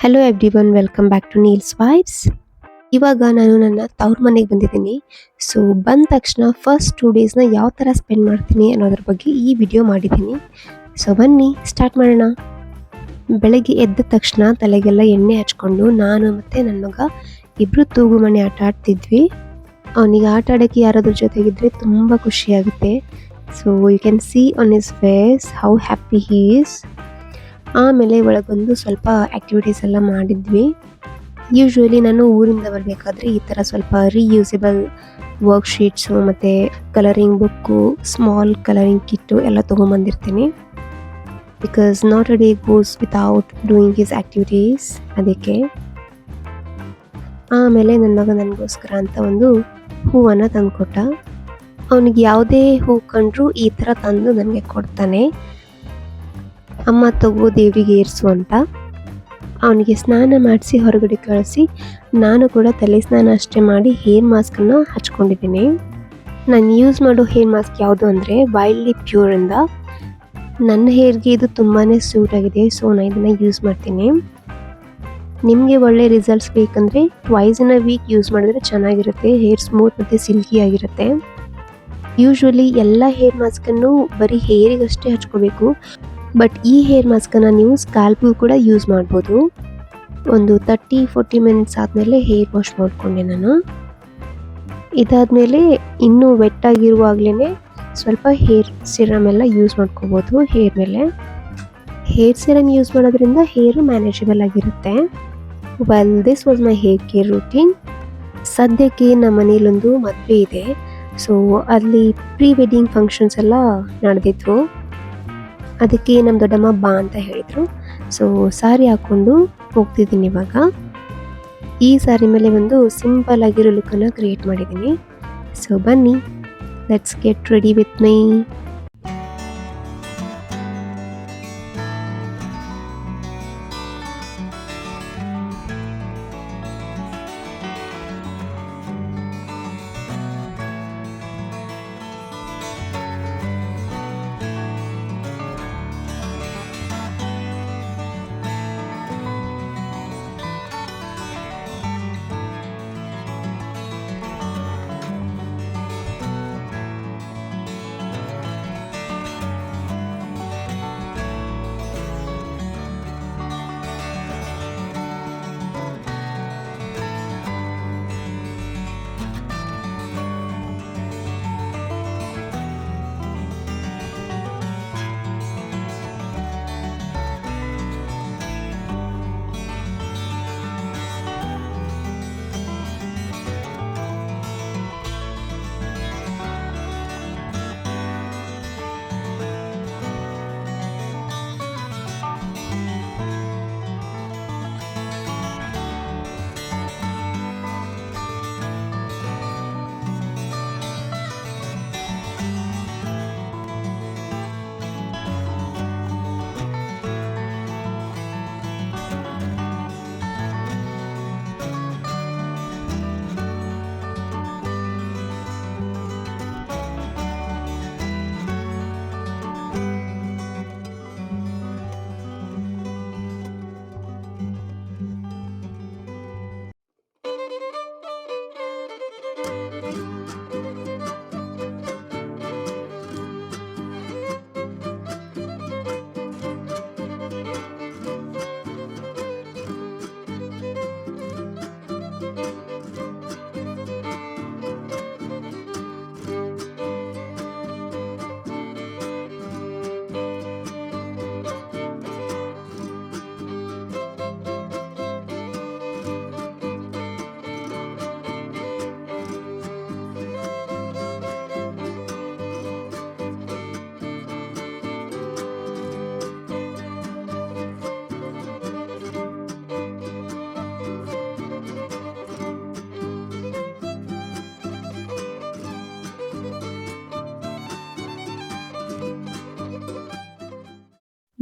Hello everyone, welcome back to Neel's vibes. ಇವಾಗ ನಾನು ನನ್ನ ತವ್ರ ಮನೆಗೆ ಬಂದಿದ್ದೀನಿ. ಸೊ ಬಂದ ತಕ್ಷಣ ಫಸ್ಟ್ 2 ಡೇಸ್ನ ಯಾವ ಥರ ಸ್ಪೆಂಡ್ ಮಾಡ್ತೀನಿ ಅನ್ನೋದ್ರ ಬಗ್ಗೆ ಈ ವಿಡಿಯೋ ಮಾಡಿದ್ದೀನಿ. ಸೊ ಬನ್ನಿ ಸ್ಟಾರ್ಟ್ ಮಾಡೋಣ. ಬೆಳಗ್ಗೆ ಎದ್ದ ತಕ್ಷಣ ತಲೆಗೆಲ್ಲ ಎಣ್ಣೆ ಹಚ್ಕೊಂಡು ನಾನು ಮತ್ತು ನನ್ನ ಮಗ ಇಬ್ಬರು ತೂಗುಮಣೆ ಆಟ ಆಡ್ತಿದ್ವಿ. ಅವನಿಗೆ ಆಟ ಆಡೋಕ್ಕೆ ಯಾರಾದ್ರ ಜೊತೆಗಿದ್ರೆ ತುಂಬ ಖುಷಿಯಾಗುತ್ತೆ. So you can see on his face how happy he is. ಆಮೇಲೆ ಒಳಗೊಂದು ಸ್ವಲ್ಪ ಆ್ಯಕ್ಟಿವಿಟೀಸ್ ಎಲ್ಲ ಮಾಡಿದ್ವಿ. ಯೂಶ್ವಲಿ ನಾನು ಊರಿಂದ ಬರಬೇಕಾದ್ರೆ ಈ ಥರ ಸ್ವಲ್ಪ ರೀಯೂಸಬಲ್ ವರ್ಕ್ಶೀಟ್ಸು ಮತ್ತು colouring book, small colouring kit ಎಲ್ಲ ತೊಗೊಂಬಂದಿರ್ತೀನಿ. Because not a day goes without doing his activities. ಅದಕ್ಕೆ ಆಮೇಲೆ ನನ್ನ ಮಗ ನನಗೋಸ್ಕರ ಅಂತ ಒಂದು ಹೂವನ್ನು ತಂದುಕೊಟ್ಟ. ಅವನಿಗೆ ಯಾವುದೇ ಹೂ ಕಂಡ್ರೂ ಈ ಥರ ತಂದು ನನಗೆ ಕೊಡ್ತಾನೆ. ಅಮ್ಮ ತಗೋ ದೇವರಿಗೆ ಏರಿಸು ಅಂತ. ಅವನಿಗೆ ಸ್ನಾನ ಮಾಡಿಸಿ ಹೊರಗಡೆ ಕಳಿಸಿ ನಾನು ಕೂಡ ತಲೆ ಸ್ನಾನ ಅಷ್ಟೇ ಮಾಡಿ ಹೇರ್ ಮಾಸ್ಕನ್ನು ಹಚ್ಕೊಂಡಿದ್ದೀನಿ. ನಾನು ಯೂಸ್ ಮಾಡೋ ಹೇರ್ ಮಾಸ್ಕ್ ಯಾವುದು ಅಂದರೆ ವೈಲ್ಡ್ಲಿ ಪ್ಯೂರಿಂದ. ನನ್ನ ಹೇರ್ಗೆ ಇದು ತುಂಬಾ ಸೂಟ್ ಆಗಿದೆ. ಸೊ ನಾನು ಇದನ್ನು ಯೂಸ್ ಮಾಡ್ತೀನಿ. ನಿಮಗೆ ಒಳ್ಳೆ ರಿಸಲ್ಟ್ಸ್ ಬೇಕಂದರೆ twice in a week use ಮಾಡಿದ್ರೆ ಚೆನ್ನಾಗಿರುತ್ತೆ. ಹೇರ್ ಸ್ಮೂತ್ ಮತ್ತು ಸಿಲ್ಕಿ ಆಗಿರುತ್ತೆ. ಯೂಶ್ವಲಿ ಎಲ್ಲ ಹೇರ್ ಮಾಸ್ಕನ್ನು ಬರೀ ಹೇರಿಗಷ್ಟೇ ಹಚ್ಕೋಬೇಕು. ಬಟ್ ಈ ಹೇರ್ ಮಾಸ್ಕನ್ನು ನೀವು ಸ್ಕ್ಯಾಲ್ಪ್ಗೂ ಕೂಡ ಯೂಸ್ ಮಾಡ್ಬೋದು. ಒಂದು 30-40 ಮಿನಿಟ್ಸ್ ಆದಮೇಲೆ ಹೇರ್ ವಾಶ್ ಮಾಡಿಕೊಂಡೆ ನಾನು. ಇದಾದಮೇಲೆ ಇನ್ನೂ ವೆಟ್ಟಾಗಿರುವಾಗಲೇ ಸ್ವಲ್ಪ ಹೇರ್ ಸಿರಮ್ ಎಲ್ಲ ಯೂಸ್ ಮಾಡ್ಕೋಬೋದು ಹೇರ್ ಮೇಲೆ. ಹೇರ್ ಸಿರಮ್ ಯೂಸ್ ಮಾಡೋದ್ರಿಂದ ಹೇರು ಮ್ಯಾನೇಜಬಲ್ ಆಗಿರುತ್ತೆ. Well, this was my hair care routine. ಸದ್ಯಕ್ಕೆ ನಮ್ಮ ಮನೇಲೊಂದು ಮದುವೆ ಇದೆ. ಸೊ ಅಲ್ಲಿ ಪ್ರೀ ವೆಡ್ಡಿಂಗ್ ಫಂಕ್ಷನ್ಸ್ ಎಲ್ಲ ನಡೆದಿದ್ವು. ಅದಕ್ಕೆ ನಮ್ಮ ದೊಡ್ಡಮ್ಮ ಬಾ ಅಂತ ಹೇಳಿದರು. ಸೊ ಸಾರಿ ಹಾಕ್ಕೊಂಡು ಹೋಗ್ತಿದ್ದೀನಿ ಇವಾಗ. ಈ ಸಾರಿ ಮೇಲೆ ಒಂದು ಸಿಂಪಲ್ ಆಗಿರೋ ಲುಕ್ಕನ್ನು ಕ್ರಿಯೇಟ್ ಮಾಡಿದ್ದೀನಿ. ಸೊ ಬನ್ನಿ, let's get ready with me.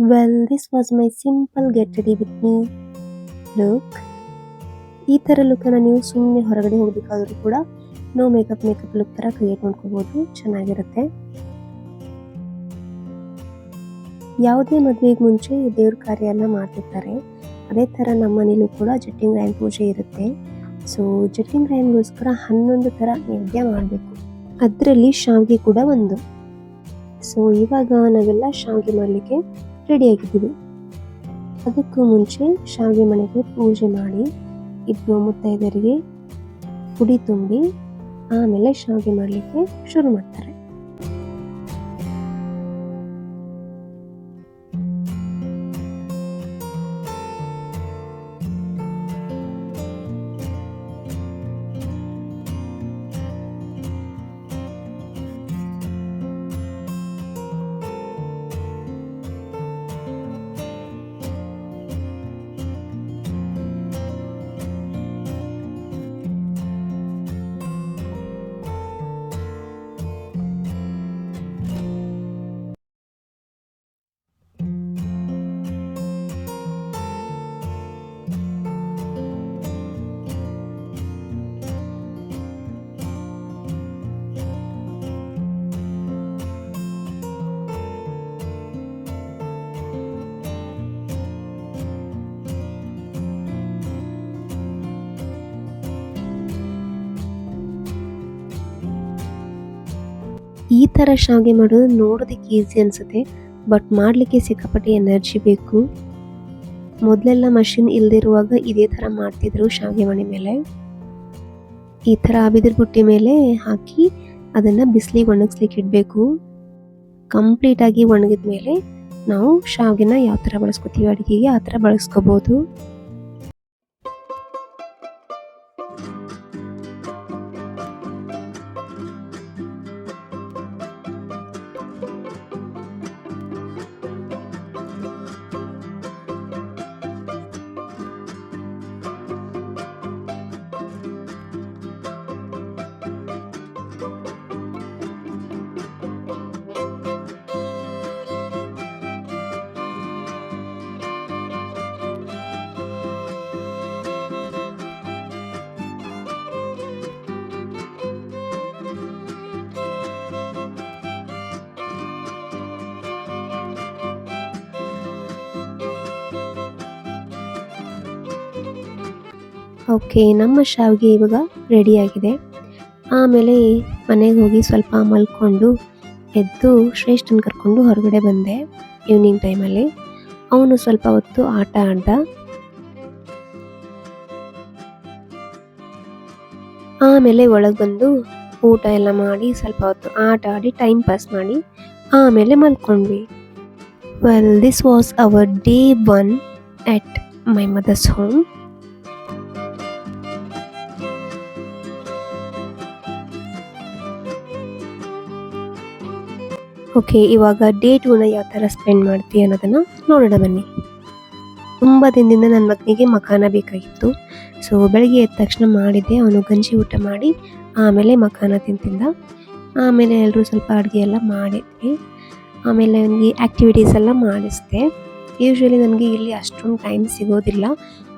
Well, this was my simple get ready with me look. ಈ ಥರ ಲುಕ್ಕನ್ನು ನೀವು ಸುಮ್ಮನೆ ಹೊರಗಡೆ ಹೋಗಬೇಕಾದ್ರೂ ಕೂಡ ನೋ ಮೇಕಪ್ ಲುಕ್ ಥರ ಕ್ರಿಯೇಟ್ ಮಾಡ್ಕೋಬೋದು. ಚೆನ್ನಾಗಿರುತ್ತೆ. ಯಾವುದೇ ಮದುವೆಗೆ ಮುಂಚೆ ದೇವ್ರ ಕಾರ್ಯ ಎಲ್ಲ ಮಾಡ್ತಿರ್ತಾರೆ. ಅದೇ ಥರ ನಮ್ಮ ಮನೇಲೂ ಕೂಡ ಜಟ್ಟಿಂಗ್ರಾಯನ ಪೂಜೆ ಇರುತ್ತೆ. ಸೊ ಜಟ್ಟಿಂಗ್ರಾಯನಿಗೋಸ್ಕರ 11 ಥರ ನೈವೇದ್ಯ ಮಾಡಬೇಕು. ಅದರಲ್ಲಿ ಶಾವಿಗೆ ಕೂಡ ಒಂದು. ಸೊ ಇವಾಗ ನಾವೆಲ್ಲ ಶಾವಿಗೆ ಮಾಡಲಿಕ್ಕೆ ರೆಡಿಯಾಗಿದ್ದೀವಿ. ಅದಕ್ಕೂ ಮುಂಚೆ ಶಾವಿಗೆ ಮನೆಗೆ ಪೂಜೆ ಮಾಡಿ ಇಬ್ಬರು ಮುತ್ತೈದರಿಗೆ ಉಡಿ ತುಂಬಿ ಆಮೇಲೆ ಶಾವಿಗೆ ಮಾಡಲಿಕ್ಕೆ ಶುರು ಮಾಡ್ತಾರೆ. ಈ ಥರ ಶಾವಿಗೆ ಮಾಡೋದು ನೋಡೋದಕ್ಕೆ ಈಸಿ ಅನಿಸುತ್ತೆ, ಬಟ್ ಮಾಡಲಿಕ್ಕೆ ಸಿಕ್ಕಾಪಟ್ಟೆ ಎನರ್ಜಿ ಬೇಕು. ಮೊದಲೆಲ್ಲ ಮಷಿನ್ ಇಲ್ಲದಿರುವಾಗ ಇದೇ ಥರ ಮಾಡ್ತಿದ್ರು. ಶಾವಿಗೆ ಮಣೆ ಮೇಲೆ ಈ ಥರ ಬಿದಿರು ಬುಟ್ಟಿ ಮೇಲೆ ಹಾಕಿ ಅದನ್ನು ಬಿಸಿಲಿಗೆ ಒಣಗಿಸ್ಲಿಕ್ಕೆ ಇಡಬೇಕು. ಕಂಪ್ಲೀಟಾಗಿ ಒಣಗಿದ ಮೇಲೆ ನಾವು ಶಾವಿಗೆನ ಯಾವ ಥರ ಬಳಸ್ಕೊತೀವಿ ಅಡುಗೆಗೆ ಆ ಥರ ಬಳಸ್ಕೋಬೋದು. ಓಕೆ, ನಮ್ಮ ಶಾವಿಗೆ ಇವಾಗ ರೆಡಿಯಾಗಿದೆ. ಆಮೇಲೆ ಮನೆಗೆ ಹೋಗಿ ಸ್ವಲ್ಪ ಮಲ್ಕೊಂಡು ಎದ್ದು ಶ್ರೇಷ್ಠನ ಕರ್ಕೊಂಡು ಹೊರಗಡೆ ಬಂದೆ ಈವ್ನಿಂಗ್ ಟೈಮಲ್ಲಿ. ಅವನು ಸ್ವಲ್ಪ ಹೊತ್ತು ಆಟ ಆಡ್ದ. ಆಮೇಲೆ ಒಳಗೆ ಬಂದು ಊಟ ಎಲ್ಲ ಮಾಡಿ ಸ್ವಲ್ಪ ಹೊತ್ತು ಆಟ ಆಡಿ ಟೈಮ್ ಪಾಸ್ ಮಾಡಿ ಆಮೇಲೆ ಮಲ್ಕೊಂಡ್ವಿ. Well, this was our day 1 at my mother's home. Okay, ಇವಾಗ ಡೇ 2ನ ಯಾವ ಥರ ಸ್ಪೆಂಡ್ ಮಾಡ್ತೀವಿ ಅನ್ನೋದನ್ನು ನೋಡೋಣ ಬನ್ನಿ. ತುಂಬ ದಿನದಿಂದ ನನ್ನ ಮಗನಿಗೆ ಮಖಾನ ಬೇಕಾಗಿತ್ತು. ಸೊ ಬೆಳಗ್ಗೆ ಎದ್ದ ತಕ್ಷಣ ಮಾಡಿದ್ದೆ. ಅವನು ಗಂಜಿ ಊಟ ಮಾಡಿ ಆಮೇಲೆ ಮಖಾನ ತಿಂತಿದ್ದ. ಆಮೇಲೆ ಎಲ್ಲರೂ ಸ್ವಲ್ಪ ಅಡುಗೆ ಎಲ್ಲ ಮಾಡಿದ್ವಿ. ಆಮೇಲೆ ಅವನಿಗೆ ಆ್ಯಕ್ಟಿವಿಟೀಸ್ ಎಲ್ಲ ಮಾಡಿಸ್ದೆ. ಯೂಶ್ವಲಿ ನನಗೆ ಇಲ್ಲಿ ಅಷ್ಟೊಂದು ಟೈಮ್ ಸಿಗೋದಿಲ್ಲ,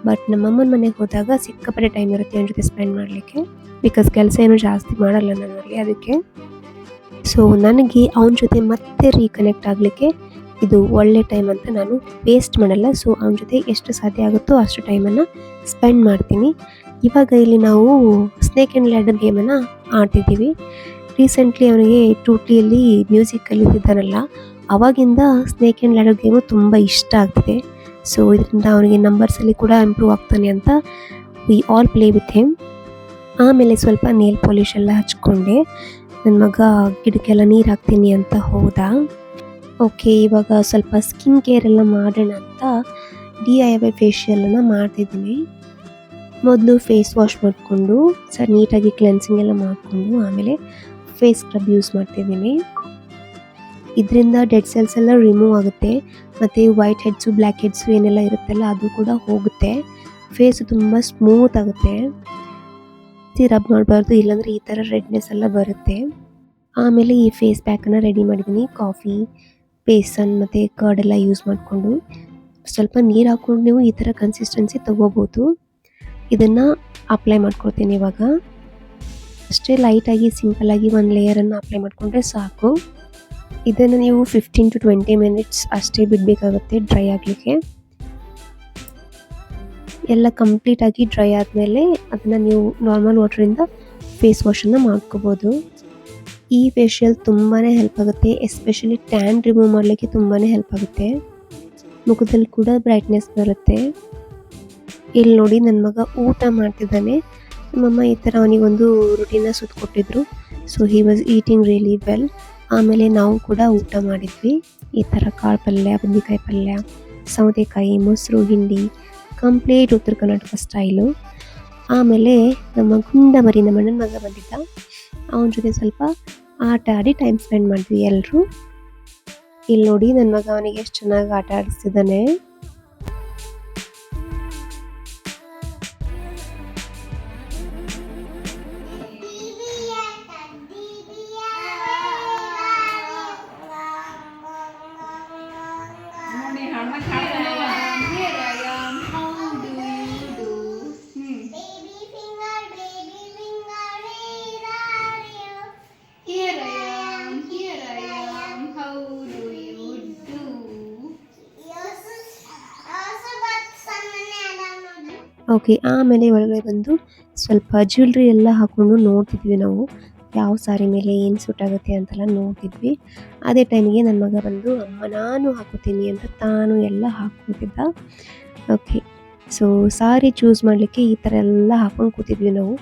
ಬಟ್ ನಮ್ಮಮ್ಮನ ಮನೆಗೆ ಹೋದಾಗ ಸಿಕ್ಕಾಪಟ್ಟೆ ಟೈಮ್ ಇರುತ್ತೆ ಅವನ ಜೊತೆ ಸ್ಪೆಂಡ್ ಮಾಡಲಿಕ್ಕೆ. ಬಿಕಾಸ್ ಕೆಲಸ ಏನೂ ಜಾಸ್ತಿ ಮಾಡಲ್ಲ ನನ್ನಲ್ಲಿ, ಅದಕ್ಕೆ. ಸೊ ನನಗೆ ಅವನ ಜೊತೆ ಮತ್ತೆ ರೀಕನೆಕ್ಟ್ ಆಗಲಿಕ್ಕೆ ಇದು ಒಳ್ಳೆ ಟೈಮ್ ಅಂತ ನಾನು ವೇಸ್ಟ್ ಮಾಡಲ್ಲ. ಸೊ ಅವನ ಜೊತೆ ಎಷ್ಟು ಸಾಧ್ಯ ಆಗುತ್ತೋ ಅಷ್ಟು ಟೈಮನ್ನು ಸ್ಪೆಂಡ್ ಮಾಡ್ತೀನಿ. ಇವಾಗ ಇಲ್ಲಿ ನಾವು ಸ್ನೇಕ್ ಆ್ಯಂಡ್ ಲ್ಯಾಡರ್ ಗೇಮನ್ನು ಆಡ್ತಿದ್ದೀವಿ. ರೀಸೆಂಟ್ಲಿ ಅವನಿಗೆ ಟೂಟಿಯಲ್ಲಿ ಮ್ಯೂಸಿಕ್ ಕಲಿತಿದ್ದಾನಲ್ಲ, ಆವಾಗಿಂದ ಸ್ನೇಕ್ ಆ್ಯಂಡ್ ಲ್ಯಾಡರ್ ಗೇಮು ತುಂಬ ಇಷ್ಟ ಆಗ್ತಿದೆ. ಸೊ ಇದರಿಂದ ಅವನಿಗೆ ನಂಬರ್ಸಲ್ಲಿ ಕೂಡ ಇಂಪ್ರೂವ್ ಆಗ್ತಾನೆ ಅಂತ we all play with him. ಆಮೇಲೆ ಸ್ವಲ್ಪ ನೇಲ್ ಪಾಲಿಶ್ ಎಲ್ಲ ಹಚ್ಕೊಂಡೆ. ನನ್ನ ಮಗ ಗಿಡಕ್ಕೆಲ್ಲ ನೀರು ಹಾಕ್ತೀನಿ ಅಂತ ಹೋದ. ಓಕೆ, ಇವಾಗ ಸ್ವಲ್ಪ ಸ್ಕಿನ್ ಕೇರ್ ಎಲ್ಲ ಮಾಡೋಣ ಅಂತ DIY ಫೇಶಿಯಲನ್ನು ಮಾಡ್ತಿದ್ದೀನಿ. ಮೊದಲು ಫೇಸ್ ವಾಶ್ ಮಾಡಿಕೊಂಡು ನೀಟಾಗಿ ಕ್ಲೆನ್ಸಿಂಗ್ ಎಲ್ಲ ಮಾಡಿಕೊಂಡು ಆಮೇಲೆ ಫೇಸ್ ಸ್ಕ್ರಬ್ ಯೂಸ್ ಮಾಡ್ತಿದ್ದೀನಿ. ಇದರಿಂದ ಡೆಡ್ ಸೆಲ್ಸ್ ಎಲ್ಲ ರಿಮೂವ್ ಆಗುತ್ತೆ ಮತ್ತು ವೈಟ್ ಹೆಡ್ಸು ಬ್ಲ್ಯಾಕ್ ಹೆಡ್ಸು ಏನೆಲ್ಲ ಇರುತ್ತಲ್ಲ ಅದು ಕೂಡ ಹೋಗುತ್ತೆ. ಫೇಸು ತುಂಬ ಸ್ಮೂತ್ ಆಗುತ್ತೆ. ರಬ್ ಮಾಡಬಾರ್ದು, ಇಲ್ಲಾಂದರೆ ಈ ಥರ ರೆಡ್ನೆಸ್ ಎಲ್ಲ ಬರುತ್ತೆ. ಆಮೇಲೆ ಈ ಫೇಸ್ ಪ್ಯಾಕನ್ನು ರೆಡಿ ಮಾಡಿದ್ದೀನಿ. ಕಾಫಿ, ಬೇಸನ್ ಮತ್ತು ಕರ್ಡ್ ಎಲ್ಲ ಯೂಸ್ ಮಾಡಿಕೊಂಡು ಸ್ವಲ್ಪ ನೀರು ಹಾಕ್ಕೊಂಡು ನೀವು ಈ ಥರ ಕನ್ಸಿಸ್ಟೆನ್ಸಿ ತೊಗೋಬೋದು. ಇದನ್ನು ಅಪ್ಲೈ ಮಾಡ್ಕೊಳ್ತೀನಿ ಇವಾಗ. ಅಷ್ಟೇ ಲೈಟಾಗಿ ಸಿಂಪಲ್ಲಾಗಿ ಒಂದು ಲೇಯರನ್ನು ಅಪ್ಲೈ ಮಾಡಿಕೊಂಡ್ರೆ ಸಾಕು. ಇದನ್ನು ನೀವು 15 to 20 minutes ಅಷ್ಟೇ ಬಿಡಬೇಕಾಗುತ್ತೆ ಡ್ರೈ ಆಗಲಿಕ್ಕೆ. ಎಲ್ಲ ಕಂಪ್ಲೀಟಾಗಿ ಡ್ರೈ ಆದಮೇಲೆ ಅದನ್ನು ನೀವು ನಾರ್ಮಲ್ ವಾಟ್ರಿಂದ ಫೇಸ್ ವಾಶನ್ನು ಮಾಡ್ಕೋಬೋದು. ಈ ಫೇಶಿಯಲ್ ತುಂಬಾ ಹೆಲ್ಪ್ ಆಗುತ್ತೆ, ಎಸ್ಪೆಷಲಿ ಟ್ಯಾನ್ ರಿಮೂವ್ ಮಾಡಲಿಕ್ಕೆ ತುಂಬಾ ಹೆಲ್ಪ್ ಆಗುತ್ತೆ. ಮುಖದಲ್ಲಿ ಕೂಡ ಬ್ರೈಟ್ನೆಸ್ ಬರುತ್ತೆ. ಇಲ್ಲಿ ನೋಡಿ ನನ್ನ ಮಗ ಊಟ ಮಾಡ್ತಿದ್ದಾನೆ. ನಮ್ಮಮ್ಮ ಈ ಥರ ಅವನಿಗೊಂದು ರುಟೀನ ಸುತ್ತಕೊಟ್ಟಿದ್ರು. So he was eating really well. ಆಮೇಲೆ ನಾವು ಕೂಡ ಊಟ ಮಾಡಿದ್ವಿ. ಈ ಥರ ಕಾಳು ಪಲ್ಯ, ಬದ್ನೆಕಾಯಿ ಪಲ್ಯ, ಸೌತೆಕಾಯಿ, ಮೊಸರು, ಹಿಂಡಿ, ಕಂಪ್ಲೀಟ್ ಉತ್ತರ ಕರ್ನಾಟಕ ಸ್ಟೈಲು. ಆಮೇಲೆ ನಮ್ಮ ಗುಂಡ ಮರಿ ನಮ್ಮ ಅಣ್ಣನ ಮಗ ಬಂದಿದ್ದ. ಅವನ ಜೊತೆ ಸ್ವಲ್ಪ ಆಟ ಆಡಿ ಟೈಮ್ ಸ್ಪೆಂಡ್ ಮಾಡಿದ್ವಿ ಎಲ್ಲರೂ. ಇಲ್ಲಿ ನೋಡಿ ನನ್ನ ಮಗ ಅವನಿಗೆ ಎಷ್ಟು ಚೆನ್ನಾಗಿ ಆಟ ಆಡಿಸ್ತಿದ್ದಾನೆ. ಓಕೆ, ಆಮೇಲೆ ಒಳಗಡೆ ಬಂದು ಸ್ವಲ್ಪ ಜ್ಯುವೆಲ್ರಿ ಎಲ್ಲ ಹಾಕ್ಕೊಂಡು ನೋಡ್ತಿದ್ವಿ ನಾವು. ಯಾವ ಸಾರಿ ಮೇಲೆ ಏನು ಸೂಟ್ ಆಗುತ್ತೆ ಅಂತೆಲ್ಲ ನೋಡ್ತಿದ್ವಿ. ಅದೇ ಟೈಮಿಗೆ ನನ್ನ ಮಗ ಬಂದು ಅಮ್ಮ ನಾನು ಹಾಕೋತೀನಿ ಅಂತ ತಾನು ಎಲ್ಲ ಹಾಕ್ಕೊತಿದ್ದ. ಓಕೆ, ಸೊ ಸಾರಿ ಚೂಸ್ ಮಾಡಲಿಕ್ಕೆ ಈ ಥರ ಎಲ್ಲ ಹಾಕ್ಕೊಂಡು ಕೂತಿದ್ವಿ ನಾವು.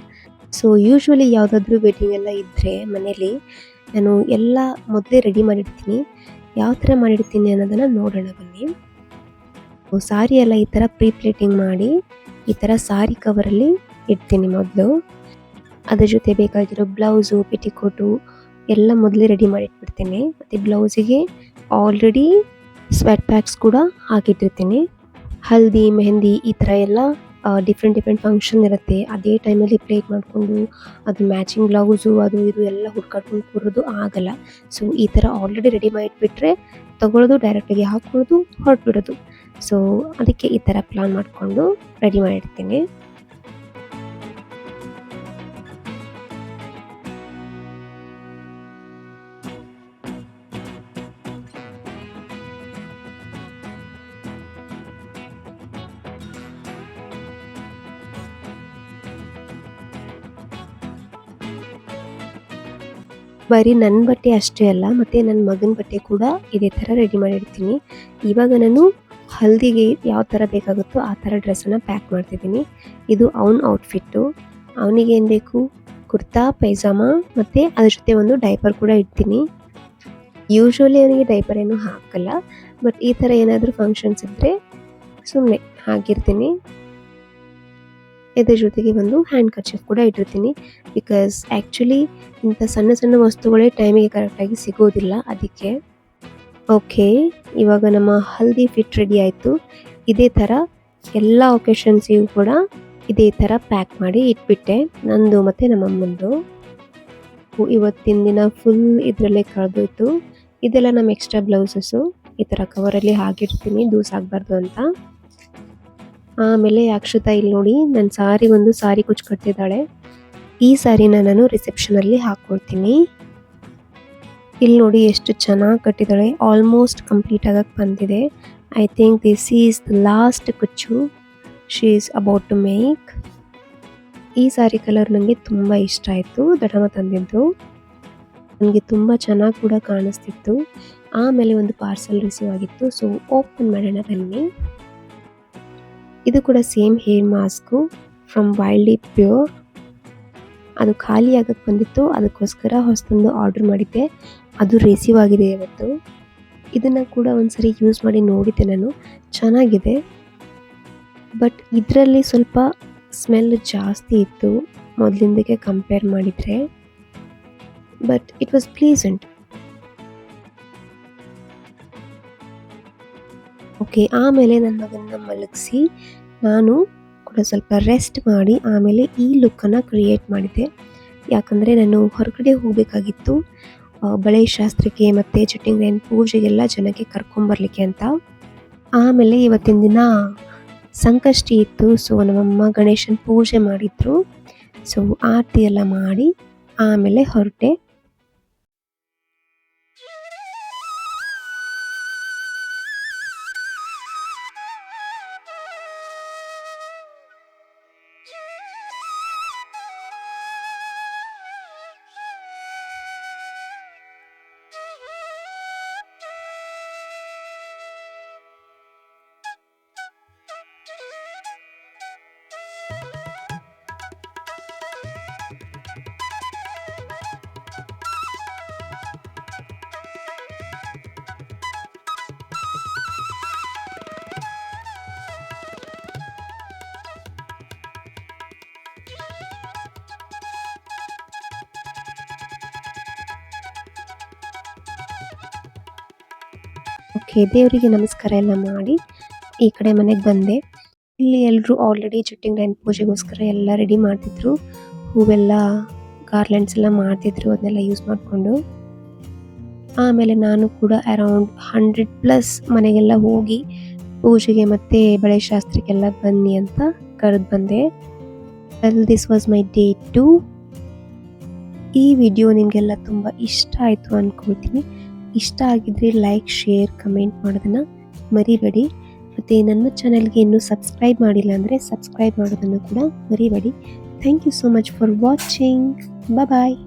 ಸೊ ಯೂಶ್ವಲಿ ಯಾವುದಾದ್ರೂ ವೆಡ್ಡಿಂಗ್ ಎಲ್ಲ ಇದ್ದರೆ ಮನೇಲಿ ನಾನು ಎಲ್ಲ ಮೊದಲೇ ರೆಡಿ ಮಾಡಿರ್ತೀನಿ. ಯಾವ ಥರ ಮಾಡಿರ್ತೀನಿ ಅನ್ನೋದನ್ನು ನೋಡೋಣ ಬನ್ನಿ. ಸಾರಿ ಎಲ್ಲ ಈ ಥರ ಪ್ರೀ ಪ್ಲೇಟಿಂಗ್ ಮಾಡಿ ಈ ಥರ ಸಾರಿ ಕವರಲ್ಲಿ ಇಡ್ತೀನಿ ಮೊದಲು. ಅದ್ರ ಜೊತೆ ಬೇಕಾಗಿರೋ ಬ್ಲೌಸು, ಪೆಟಿಕೋಟು ಎಲ್ಲ ಮೊದಲೇ ರೆಡಿ ಮಾಡಿ ಇಟ್ಬಿಡ್ತೀನಿ. ಮತ್ತು ಬ್ಲೌಸಿಗೆ ಆಲ್ರೆಡಿ ಸ್ವೆಟ್ ಪ್ಯಾಕ್ಸ್ ಕೂಡ ಹಾಕಿಟ್ಟಿರ್ತೀನಿ. ಹಲ್ದಿ, ಮೆಹಂದಿ ಈ ಥರ ಎಲ್ಲ ಡಿಫ್ರೆಂಟ್ ಫಂಕ್ಷನ್ ಇರುತ್ತೆ. ಅದೇ ಟೈಮಲ್ಲಿ ಪ್ಲೇಟ್ ಮಾಡಿಕೊಂಡು ಅದು ಮ್ಯಾಚಿಂಗ್ ಬ್ಲೌಸು ಅದು ಇದು ಎಲ್ಲ ಹುಡ್ಕಾಡ್ಕೊಂಡು ಕೂರೋದು ಆಗಲ್ಲ. ಸೊ ಈ ಥರ ಆಲ್ರೆಡಿ ರೆಡಿ ಮಾಡಿ ಇಟ್ಬಿಟ್ರೆ ತೊಗೊಳ್ಳೋದು, ಡೈರೆಕ್ಟಾಗಿ ಹಾಕ್ಕೊಳ್ಳೋದು, ಹೊರಟ್ಬಿಡೋದು. ಸೊ ಅದಕ್ಕೆ ಈ ಥರ ಪ್ಲಾನ್ ಮಾಡಿಕೊಂಡು ರೆಡಿ ಮಾಡಿರ್ತೀನಿ. ಬರೀ ನನ್ನ ಬಟ್ಟೆ ಅಷ್ಟೇ ಅಲ್ಲ, ಮತ್ತು ನನ್ನ ಮಗನ ಬಟ್ಟೆ ಕೂಡ ಇದೇ ಥರ ರೆಡಿ ಮಾಡಿರ್ತೀನಿ. ಇವಾಗ ನಾನು ಹಲ್ದಿಗೆ ಯಾವ ಥರ ಬೇಕಾಗುತ್ತೋ ಆ ಥರ ಡ್ರೆಸ್ಸನ್ನು ಪ್ಯಾಕ್ ಮಾಡ್ತಿದ್ದೀನಿ. ಇದು ಅವನ ಔಟ್ಫಿಟ್ಟು. ಅವನಿಗೆ ಏನು ಬೇಕು, ಕುರ್ತಾ, ಪೈಜಾಮ ಮತ್ತು ಅದ್ರ ಜೊತೆ ಒಂದು ಡೈಪರ್ ಕೂಡ ಇಡ್ತೀನಿ. ಯೂಶ್ವಲಿ ಅವನಿಗೆ ಡೈಪರ್ ಏನೂ ಹಾಕಲ್ಲ, ಬಟ್ ಈ ಥರ ಏನಾದರೂ ಫಂಕ್ಷನ್ಸ್ ಇದ್ದರೆ ಸುಮ್ಮನೆ ಹಾಕಿರ್ತೀನಿ. ಇದ್ರ ಜೊತೆಗೆ ಒಂದು ಹ್ಯಾಂಡ್ ಕರ್ಚೀಫ್ ಕೂಡ ಇಟ್ಟಿರ್ತೀನಿ. ಬಿಕಾಸ್ ಆ್ಯಕ್ಚುಲಿ ಇಂಥ ಸಣ್ಣ ಸಣ್ಣ ವಸ್ತುಗಳೇ ಟೈಮಿಗೆ ಕರೆಕ್ಟಾಗಿ ಸಿಗೋದಿಲ್ಲ, ಅದಕ್ಕೆ. ಓಕೆ, ಇವಾಗ ನಮ್ಮ ಹಲ್ದಿ ಫಿಟ್ ರೆಡಿ ಆಯಿತು. ಇದೇ ಥರ ಎಲ್ಲ ಒಕೇಶನ್ಸಿಗೂ ಕೂಡ ಇದೇ ಥರ ಪ್ಯಾಕ್ ಮಾಡಿ ಇಟ್ಬಿಟ್ಟೆ, ನಂದು ಮತ್ತು ನಮ್ಮಮ್ಮಂದು. ಇವತ್ತಿನ ದಿನ ಫುಲ್ ಇದರಲ್ಲೇ ಕಳೆದೋಯ್ತು. ಇದೆಲ್ಲ ನಮ್ಮ ಎಕ್ಸ್ಟ್ರಾ ಬ್ಲೌಸಸ್ಸು ಈ ಥರ ಕವರಲ್ಲಿ ಹಾಕಿರ್ತೀನಿ, ದೂಸಾಗಬಾರ್ದು ಅಂತ. ಆಮೇಲೆ ಅಕ್ಷತಾ ಇಲ್ಲಿ ನೋಡಿ ನನ್ನ ಸಾರಿ ಕುಚ್ಚು ಕಟ್ತಿದ್ದಾಳೆ. ಈ ಸಾರಿನ ನಾನು ರಿಸೆಪ್ಷನಲ್ಲಿ ಹಾಕ್ಕೊಳ್ತೀನಿ. ಇಲ್ಲಿ ನೋಡಿ ಎಷ್ಟು ಚೆನ್ನಾಗಿ ಕಟ್ಟಿದ್ದಾಳೆ. ಆಲ್ಮೋಸ್ಟ್ ಕಂಪ್ಲೀಟ್ ಆಗಕ್ಕೆ ಬಂದಿದೆ. I think this is the last ಕುಚ್ಚು she is about to make. ಈ ಸಾರಿ ಕಲರ್ ನನಗೆ ತುಂಬ ಇಷ್ಟ ಆಯಿತು, ದಡಮ ತಂದಿದ್ದು. ನನಗೆ ತುಂಬ ಚೆನ್ನಾಗಿ ಕೂಡ ಕಾಣಿಸ್ತಿತ್ತು. ಆಮೇಲೆ ಒಂದು ಪಾರ್ಸಲ್ ರಿಸೀವ್ ಆಗಿತ್ತು, ಸೊ ಓಪನ್ ಮಾಡೋಣ ಬನ್ನಿ. ಇದು ಕೂಡ same hair mask from Wildly Pure. ಅದು ಖಾಲಿ ಆಗಕ್ಕೆ ಬಂದಿತ್ತು, ಅದಕ್ಕೋಸ್ಕರ ಹೊಸದೊಂದು ಆರ್ಡರ್ ಮಾಡಿದ್ದೆ. ಅದು ರಿಸೀವ್ ಆಗಿದೆ ಇವತ್ತು. ಇದನ್ನು ಕೂಡ ಒಂದ್ಸರಿ ಯೂಸ್ ಮಾಡಿ ನೋಡಿದ್ದೆ ನಾನು, ಚೆನ್ನಾಗಿದೆ. ಬಟ್ ಇದರಲ್ಲಿ ಸ್ವಲ್ಪ ಸ್ಮೆಲ್ ಜಾಸ್ತಿ ಇತ್ತು ಮೊದಲಿಂದಕ್ಕೆ ಕಂಪೇರ್ ಮಾಡಿದರೆ. But it was pleasant. Okay, ಆಮೇಲೆ ನನ್ನ ಮಗನ ಮಲಗಿಸಿ ನಾನು ಕೂಡ ಸ್ವಲ್ಪ ರೆಸ್ಟ್ ಮಾಡಿ ಆಮೇಲೆ ಈ ಲುಕ್ಕನ್ನು ಕ್ರಿಯೇಟ್ ಮಾಡಿದ್ದೆ. ಯಾಕಂದರೆ ನಾನು ಹೊರಗಡೆ ಹೋಗಬೇಕಾಗಿತ್ತು ಬಳೆ ಶಾಸ್ತ್ರಕ್ಕೆ ಮತ್ತು ಚಟ್ಟಿಂಗ್ರೇನ್ ಪೂಜೆಗೆಲ್ಲ ಜನಕ್ಕೆ ಕರ್ಕೊಂಬರ್ಲಿಕ್ಕೆ ಅಂತ. ಆಮೇಲೆ ಇವತ್ತಿನ ದಿನ ಸಂಕಷ್ಟಿ ಇತ್ತು, ಸೊ ನಮ್ಮಮ್ಮ ಗಣೇಶನ ಪೂಜೆ ಮಾಡಿದ್ರು. ಸೊ ಆರತಿ ಎಲ್ಲ ಮಾಡಿ ಆಮೇಲೆ ಹೊರಟೆ. ಓಕೆ, ದೇವರಿಗೆ ನಮಸ್ಕಾರ ಎಲ್ಲ ಮಾಡಿ ಈ ಕಡೆ ಮನೆಗೆ ಬಂದೆ. ಇಲ್ಲಿ ಎಲ್ಲರೂ ಆಲ್ರೆಡಿ ಚುಟ್ಟಿಂಗ್ ಪೂಜೆಗೋಸ್ಕರ ಎಲ್ಲ ರೆಡಿ ಮಾಡ್ತಿದ್ರು. ಹೂವೆಲ್ಲ ಗಾರ್ಲೆಂಡ್ಸ್ ಎಲ್ಲ ಮಾಡ್ತಿದ್ರು, ಅದನ್ನೆಲ್ಲ ಯೂಸ್ ಮಾಡಿಕೊಂಡು. ಆಮೇಲೆ ನಾನು ಕೂಡ ಅರೌಂಡ್ 100+ ಮನೆಗೆಲ್ಲ ಹೋಗಿ ಪೂಜೆಗೆ ಮತ್ತು ಬಳೆ ಶಾಸ್ತ್ರಕ್ಕೆಲ್ಲ ಬನ್ನಿ ಅಂತ ಕರೆದು ಬಂದೆ. This was my day 2. ಈ ವಿಡಿಯೋ ನಿಮಗೆಲ್ಲ ತುಂಬ ಇಷ್ಟ ಆಯಿತು ಅಂದ್ಕೊಳ್ತೀನಿ. ಇಷ್ಟ ಆಗಿದ್ರೆ ಲೈಕ್, ಶೇರ್, ಕಮೆಂಟ್ ಮಾಡೋದನ್ನು ಮರಿಬೇಡಿ. ಮತ್ತು ನನ್ನ ಚಾನಲ್ಗೆ ಇನ್ನೂ ಸಬ್ಸ್ಕ್ರೈಬ್ ಮಾಡಿಲ್ಲ ಅಂದರೆ ಸಬ್ಸ್ಕ್ರೈಬ್ ಮಾಡೋದನ್ನು ಕೂಡ ಮರಿಬೇಡಿ. Thank you so much for watching. Bye.